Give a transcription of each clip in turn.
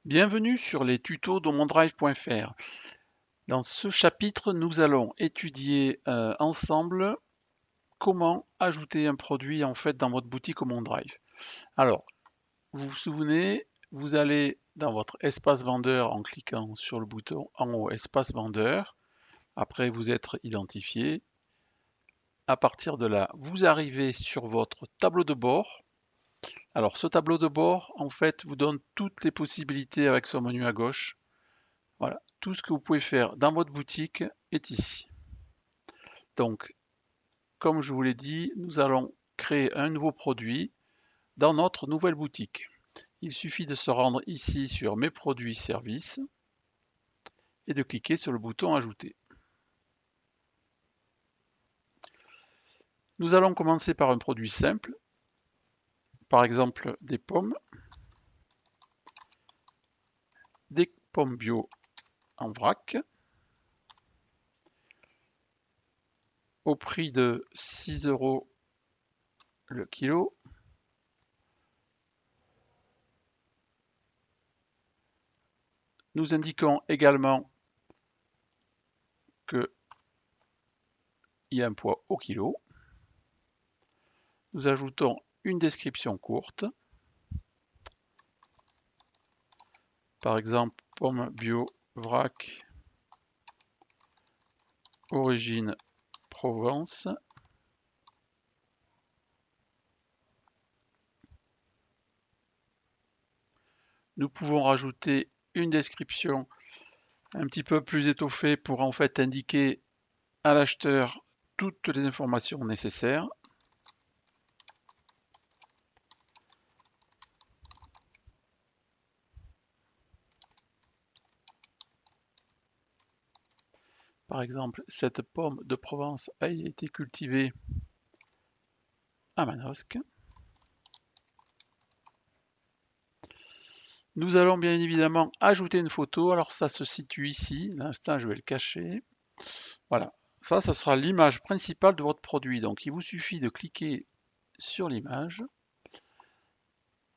Bienvenue sur les tutos d'omondrive.fr. Dans ce chapitre, nous allons étudier ensemble comment ajouter un produit en fait dans votre boutique OmonDrive. Alors, vous vous souvenez, vous allez dans votre espace vendeur en cliquant sur le bouton en haut espace vendeur. Après, vous êtes identifié. À partir de là, vous arrivez sur votre tableau de bord. Alors, ce tableau de bord, en fait, vous donne toutes les possibilités avec son menu à gauche. Voilà, tout ce que vous pouvez faire dans votre boutique est ici. Donc, comme je vous l'ai dit, nous allons créer un nouveau produit dans notre nouvelle boutique. Il suffit de se rendre ici sur Mes produits services et de cliquer sur le bouton Ajouter. Nous allons commencer par un produit simple, par exemple des pommes bio en vrac, au prix de 6 € le kilo. Nous indiquons également qu'il y a un poids au kilo. Nous ajoutons une description courte. Par exemple, pomme bio vrac, origine Provence. Nous pouvons rajouter une description un petit peu plus étoffée pour en fait indiquer à l'acheteur toutes les informations nécessaires. Par exemple, cette pomme de Provence a été cultivée à Manosque. Nous allons bien évidemment ajouter une photo. Alors ça se situe ici. L'instant, je vais le cacher. Voilà. Ça sera l'image principale de votre produit. Donc, il vous suffit de cliquer sur l'image,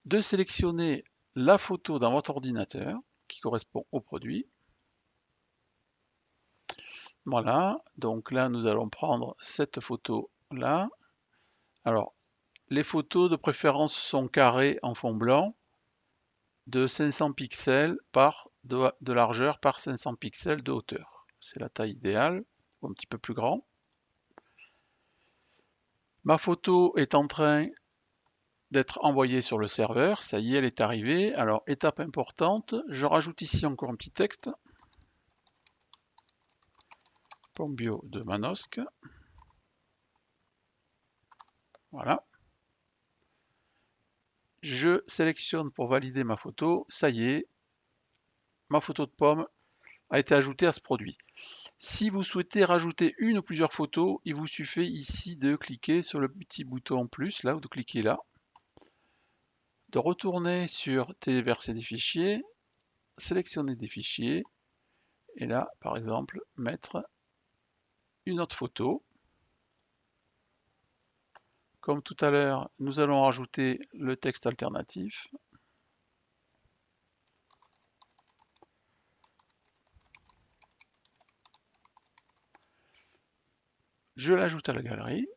de sélectionner la photo dans votre ordinateur qui correspond au produit. Voilà, donc là nous allons prendre cette photo là. Alors les photos de préférence sont carrées en fond blanc de 500 pixels de largeur par 500 pixels de hauteur. C'est la taille idéale, ou un petit peu plus grand. Ma photo est en train d'être envoyée sur le serveur, ça y est, elle est arrivée. Alors étape importante, je rajoute ici encore un petit texte. Pomme bio de Manosque. Voilà. Je sélectionne pour valider ma photo. Ça y est, ma photo de pomme a été ajoutée à ce produit. Si vous souhaitez rajouter une ou plusieurs photos, il vous suffit ici de cliquer sur le petit bouton plus, là, ou de cliquer là, de retourner sur Téléverser des fichiers, sélectionner des fichiers, et là, par exemple, mettre une autre photo. Comme tout à l'heure, nous allons rajouter le texte alternatif. Je l'ajoute à la galerie.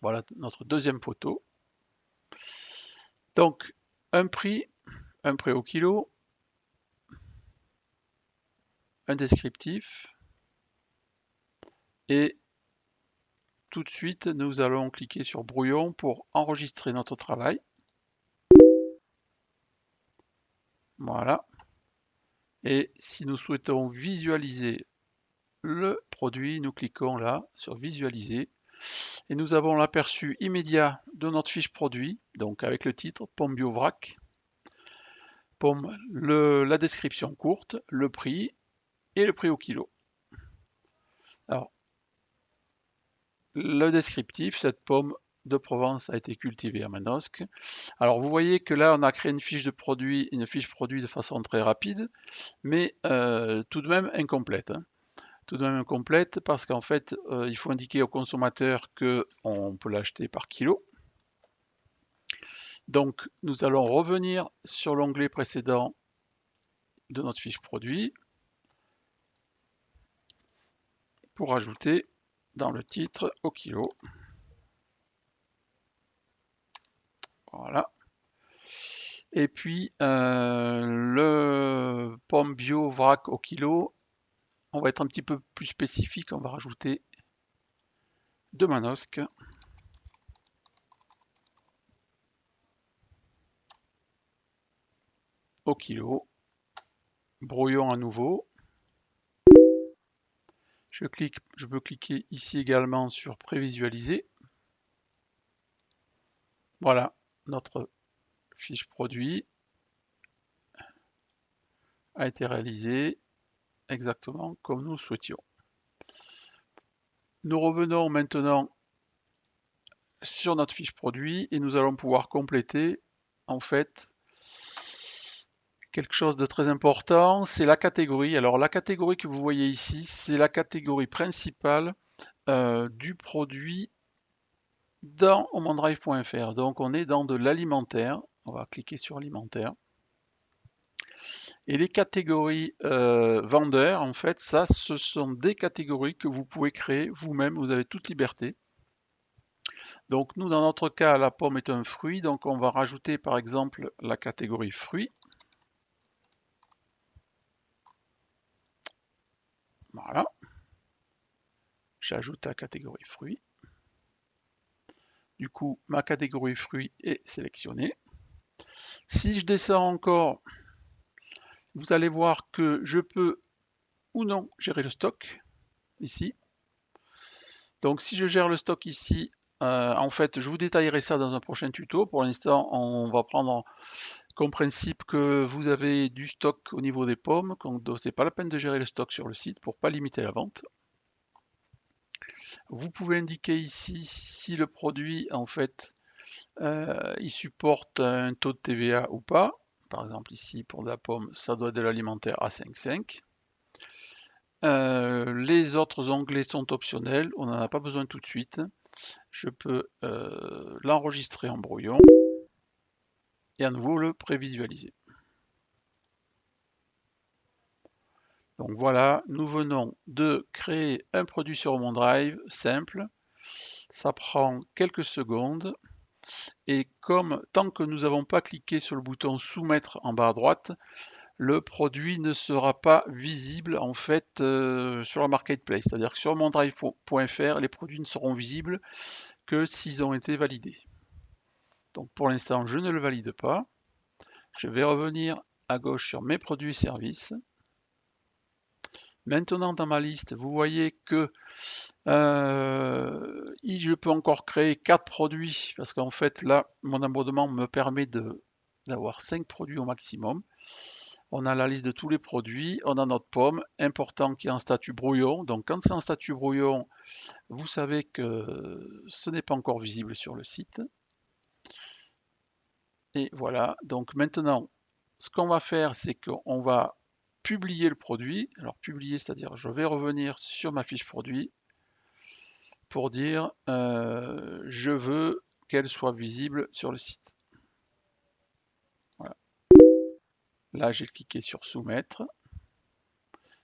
Voilà notre deuxième photo. Donc, un prix au kilo, un descriptif, et tout de suite, nous allons cliquer sur brouillon pour enregistrer notre travail. Voilà. Et si nous souhaitons visualiser le produit, nous cliquons là sur visualiser. Et nous avons l'aperçu immédiat de notre fiche produit, donc avec le titre pomme bio vrac, pomme, la description courte, le prix et le prix au kilo. Alors, le descriptif, cette pomme de Provence a été cultivée à Manosque. Alors vous voyez que là on a créé une fiche produit de façon très rapide, mais tout de même incomplète. Tout de même incomplète parce qu'en fait il faut indiquer au consommateur qu'on peut l'acheter par kilo. Donc, nous allons revenir sur l'onglet précédent de notre fiche produit pour ajouter dans le titre au kilo. Voilà. Et puis, le pomme bio vrac au kilo, on va être un petit peu plus spécifique, on va rajouter de Manosque. Au kilo. Brouillon à nouveau. Je peux cliquer ici également sur prévisualiser. Voilà, notre fiche produit a été réalisée exactement comme nous le souhaitions. Nous revenons maintenant sur notre fiche produit et nous allons pouvoir compléter en fait quelque chose de très important, c'est la catégorie. Alors la catégorie que vous voyez ici, c'est la catégorie principale du produit dans omandrive.fr. Donc on est dans de l'alimentaire, on va cliquer sur alimentaire. Et les catégories vendeurs, en fait, ça, ce sont des catégories que vous pouvez créer vous-même, vous avez toute liberté. Donc nous, dans notre cas, la pomme est un fruit, donc on va rajouter par exemple la catégorie fruits. Voilà. J'ajoute la catégorie fruits. Du coup, ma catégorie fruits est sélectionnée. Si je descends encore, vous allez voir que je peux ou non gérer le stock ici. Donc si je gère le stock ici, en fait, je vous détaillerai ça dans un prochain tuto. Pour l'instant, on va prendre comme principe que vous avez du stock au niveau des pommes, donc c'est pas la peine de gérer le stock sur le site pour pas limiter la vente. Vous pouvez indiquer ici si le produit, en fait, il supporte un taux de TVA ou pas. Par exemple ici, pour de la pomme, ça doit être de l'alimentaire à 5,5. Les autres onglets sont optionnels, on n'en a pas besoin tout de suite. Je peux l'enregistrer en brouillon et à nouveau le prévisualiser. Donc voilà, nous venons de créer un produit sur OneDrive simple. Ça prend quelques secondes. Et comme tant que nous n'avons pas cliqué sur le bouton soumettre en bas à droite, le produit ne sera pas visible en fait sur la marketplace. C'est-à-dire que sur OneDrive.fr, les produits ne seront visibles que s'ils ont été validés. Donc pour l'instant, je ne le valide pas. Je vais revenir à gauche sur mes produits et services. Maintenant, dans ma liste, vous voyez que je peux encore créer 4 produits parce qu'en fait, là, mon abonnement me permet d'avoir 5 produits au maximum. On a la liste de tous les produits, on a notre pomme, important qui est en statut brouillon. Donc quand c'est en statut brouillon, vous savez que ce n'est pas encore visible sur le site. Et voilà, donc maintenant, ce qu'on va faire, c'est qu'on va publier le produit. Alors publier, c'est-à-dire je vais revenir sur ma fiche produit pour dire je veux qu'elle soit visible sur le site. Voilà. Là, j'ai cliqué sur soumettre.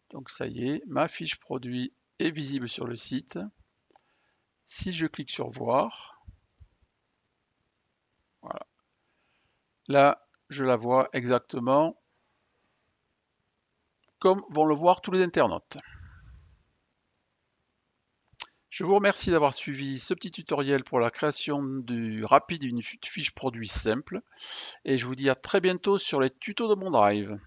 Donc ça y est, ma fiche produit est visible sur le site. Si je clique sur voir, voilà. Là, je la vois exactement comme vont le voir tous les internautes. Je vous remercie d'avoir suivi ce petit tutoriel pour la création rapide d'une fiche produit simple et je vous dis à très bientôt sur les tutos de OneDrive.